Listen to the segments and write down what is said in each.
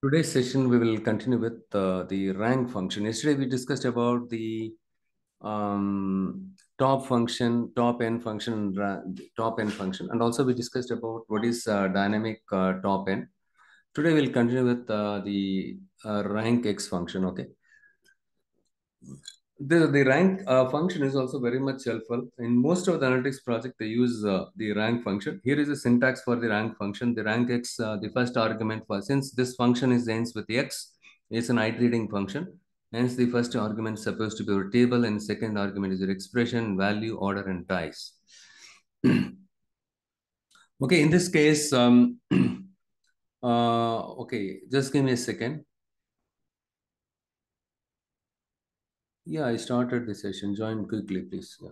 Today's session, we will continue with the rank function. Yesterday, we discussed about the top function, top n function, top n function, and also we discussed about what is dynamic top n. Today, we'll continue with the rank x function. Okay. The rank function is also very much helpful. In most of the analytics project, they use the rank function. Here is a syntax for the rank function. The rank x, the first argument for, since this function is ends with x, it's an iterating function. Hence, the first argument is supposed to be your table, and second argument is your expression, value, order, and ties. Okay, in this case, okay, just give me a second. Yeah, I started the session. Join quickly, please. Yeah.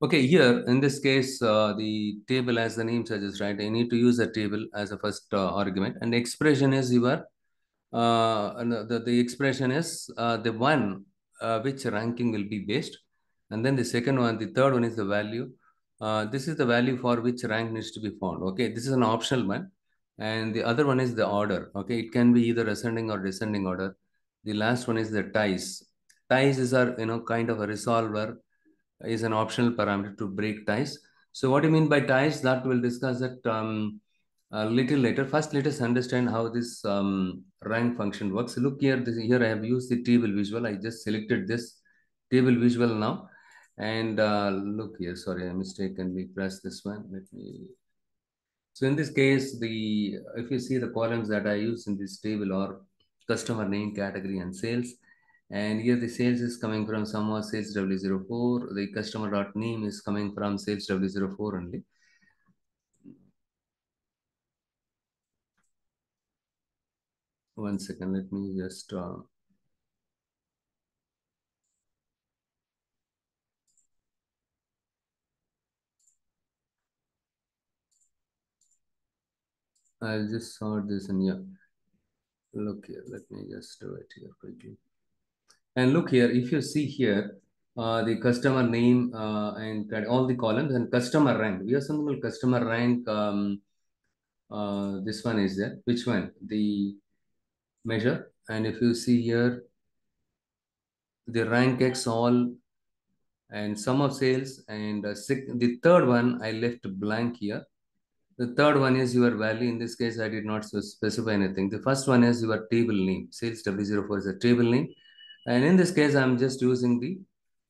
Okay, here in this case, the table as the name suggests, right? I need to use a table as a first argument, and the expression is your and the expression is the one which ranking will be based, and then the second one, the third one is the value. This is the value for which rank needs to be found. Okay, this is an optional one, and the other one is the order. Okay, it can be either ascending or descending order. The last one is the ties. Ties is our kind of a resolver, is an optional parameter to break ties. So what do you mean by ties? That we'll discuss it a little later. First, let us understand how this rank function works. Look here, here I have used the table visual. I just selected this table visual now. And look here, sorry, I mistakenly pressed this one. Let me. So in this case, if you see the columns that I use in this table are customer name, category, and sales. And here the sales is coming from somewhere sales W04. The customer dot name is coming from sales W04 only. One second, let me just I'll just sort this in here. Look here, let me just do it here quickly. And look here, if you see here, the customer name and all the columns and customer rank. We have something called customer rank. This one is there. Which one? The measure. And if you see here, the rank X all and sum of sales. And the third one, I left blank here. The third one is your value. In this case, I did not specify anything. The first one is your table name. Sales W04 is a table name. And in this case, I'm just using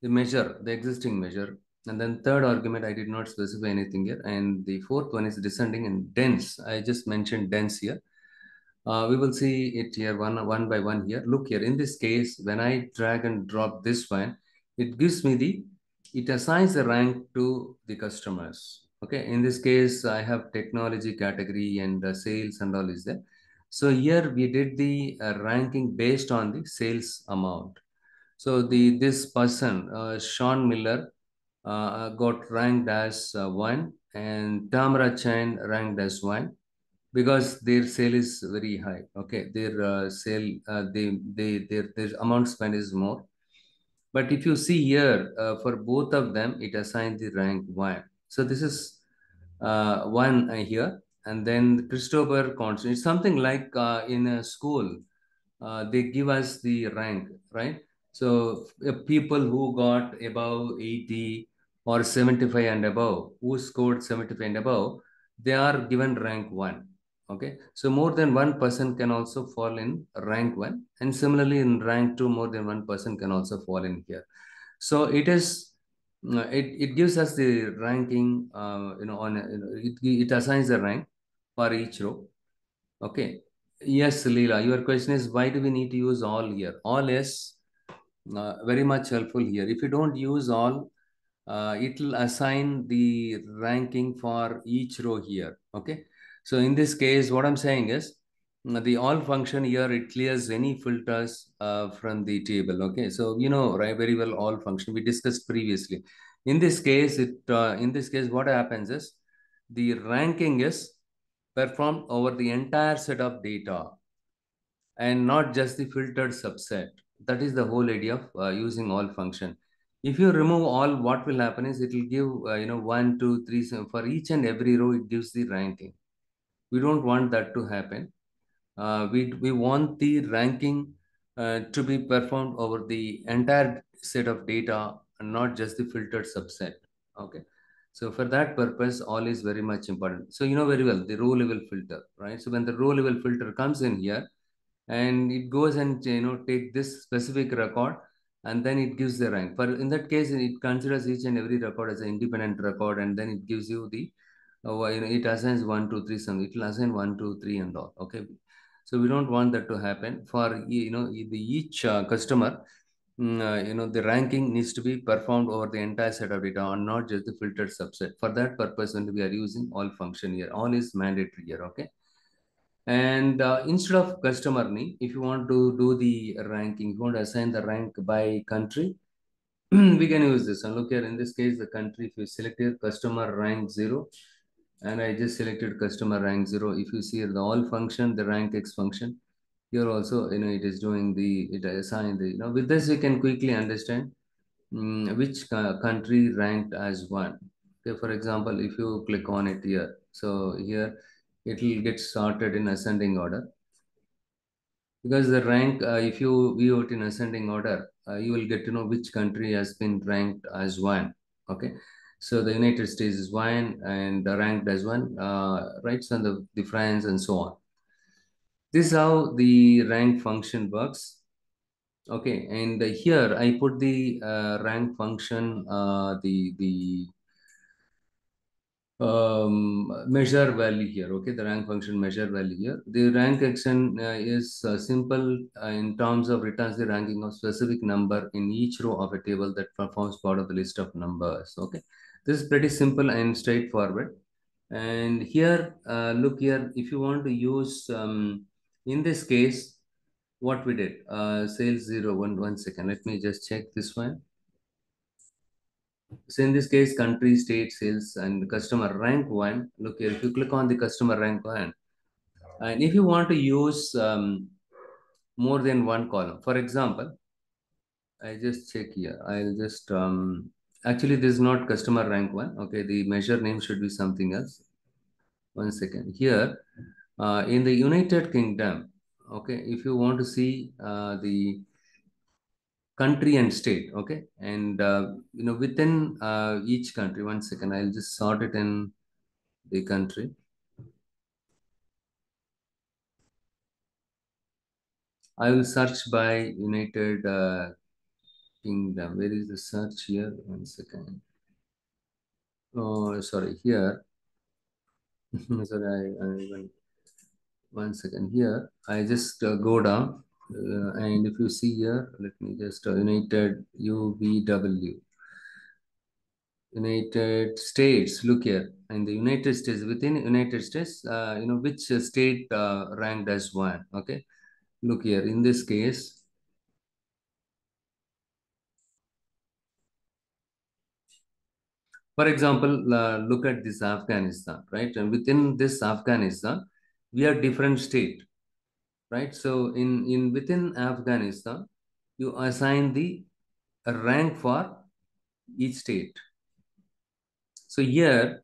the measure, the existing measure. And then third argument, I did not specify anything here. And the fourth one is descending and dense. I just mentioned dense here. We will see it here one by one here. Look here. In this case, when I drag and drop this one, it gives me it assigns the rank to the customers. Okay. In this case, I have technology category and sales and all is there. So here we did the ranking based on the sales amount. So this person, Sean Miller, got ranked as 1, and Tamara Chen ranked as 1 because their sale is very high. Okay, their sale, their amount spent is more. But if you see here, for both of them, it assigned the rank 1. So this is 1 here. And then Christopher Constant. It's something like in a school, they give us the rank, right? So people who got above 80 or 75 and above, who scored 75 and above, they are given rank 1. Okay, so more than one person can also fall in rank 1, and similarly in rank 2, more than one person can also fall in here. So it is it gives us the ranking, it assigns the rank for each row. Okay. Yes, Leela, your question is why do we need to use all here? All is very much helpful here. If you don't use all, it will assign the ranking for each row here. Okay. So in this case, what I'm saying is the all function here, it clears any filters from the table. Okay. So, right, very well, all function we discussed previously. In this case, what happens is the ranking is performed over the entire set of data and not just the filtered subset. That is the whole idea of using all function. If you remove all, what will happen is it will give, 1, 2, 3, for each and every row, it gives the ranking. We don't want that to happen. We want the ranking to be performed over the entire set of data and not just the filtered subset. Okay. So for that purpose, all is very much important. So you know very well the row level filter, right? So when the row level filter comes in here, and it goes and take this specific record, and then it gives the rank. For in that case, it considers each and every record as an independent record, and then it gives you the it assigns 1 2 3 some. It will assign 1 2 3 and all. Okay. So we don't want that to happen for each customer. The ranking needs to be performed over the entire set of data and not just the filtered subset. For that purpose, when we are using all function here, all is mandatory here. Okay. And instead of customer name, if you want to do the ranking, you want to assign the rank by country, we can use this. And look here, in this case, the country, if you select here customer rank 0, and I just selected customer rank 0. If you see here, the all function, the rank X function, here also, it is doing it assign with this, you can quickly understand which country ranked as one. Okay, for example, if you click on it here, so here it will get sorted in ascending order, because the rank, if you view it in ascending order, you will get to know which country has been ranked as one. Okay, so the United States is one and ranked as one, right? So the France and so on. This is how the rank function works. Okay, and here I put the rank function, the measure value here. Okay, the rank function measure value here. The rank action is simple in terms of returns the ranking of specific number in each row of a table that performs part of the list of numbers. Okay, this is pretty simple and straightforward. And here, look here, if you want to use, in this case, what we did, sales 0, 1 second, let me just check this one. So in this case, country, state, sales, and customer rank 1. Look here, if you click on the customer rank 1, and if you want to use more than one column, for example, I just check here. I'll just, actually, this is not customer rank 1. Okay, the measure name should be something else. 1 second. Here, in the United Kingdom, okay, if you want to see the country and state, okay, and within each country, 1 second, I'll just sort it in the country. I will search by United Kingdom. Where is the search here? 1 second. Oh, sorry, here. Sorry, I even 1 second. Here, I just go down, and if you see here, let me just United UVW. United States. Look here, in the United States, within United States, which state ranked as one. Okay, look here. In this case, for example, look at this Afghanistan, right? And within this Afghanistan, we are different state, right? So in within Afghanistan, you assign the rank for each state. So here,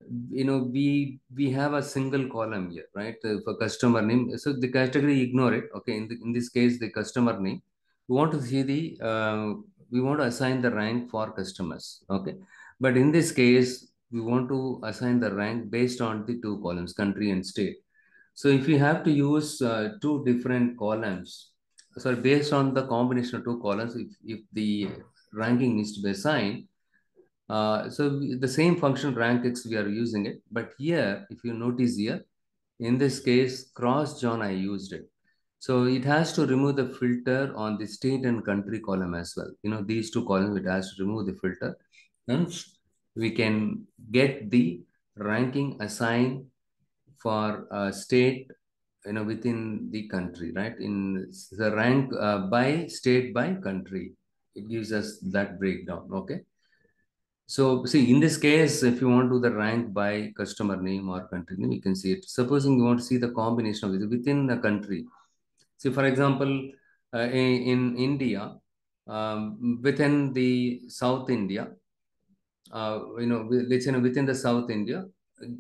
we have a single column here, right? For customer name, so the category ignore it. Okay, in this case, the customer name. We want to see the we want to assign the rank for customers. Okay, but in this case, we want to assign the rank based on the two columns, country and state. So if you have to use two different columns, so based on the combination of two columns, if the ranking needs to be assigned, the same function RankX, we are using it, but here, if you notice here, in this case, cross John, I used it. So it has to remove the filter on the state and country column as well. These two columns, it has to remove the filter. And we can get the ranking assigned for state, within the country, right? In the rank by state by country, it gives us that breakdown. Okay. So see, in this case, if you want to do the rank by customer name or country name, you can see it. Supposing you want to see the combination of it within the country. See, for example, in India, within the South India, let's say within the South India,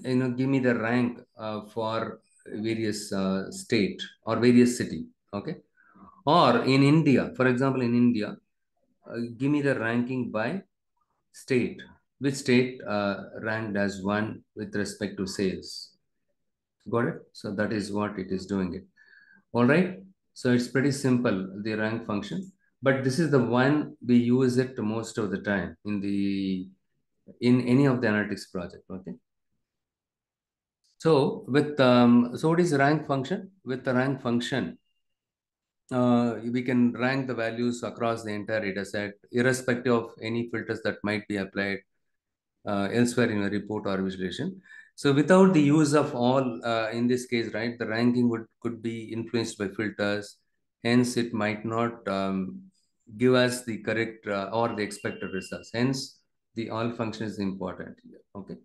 give me the rank for various state or various city. Okay. Or in India, for example, in India, give me the ranking by state. Which state ranked as one with respect to sales? Got it? So that is what it is doing it. All right. So it's pretty simple, the rank function. But this is the one we use it most of the time in any of the analytics project. Okay. So so what is rank function? With the rank function, we can rank the values across the entire data set, irrespective of any filters that might be applied elsewhere in a report or visualization. So without the use of all, in this case, right, the ranking could be influenced by filters. Hence, it might not give us the correct or the expected results. Hence, the all function is important here. Okay.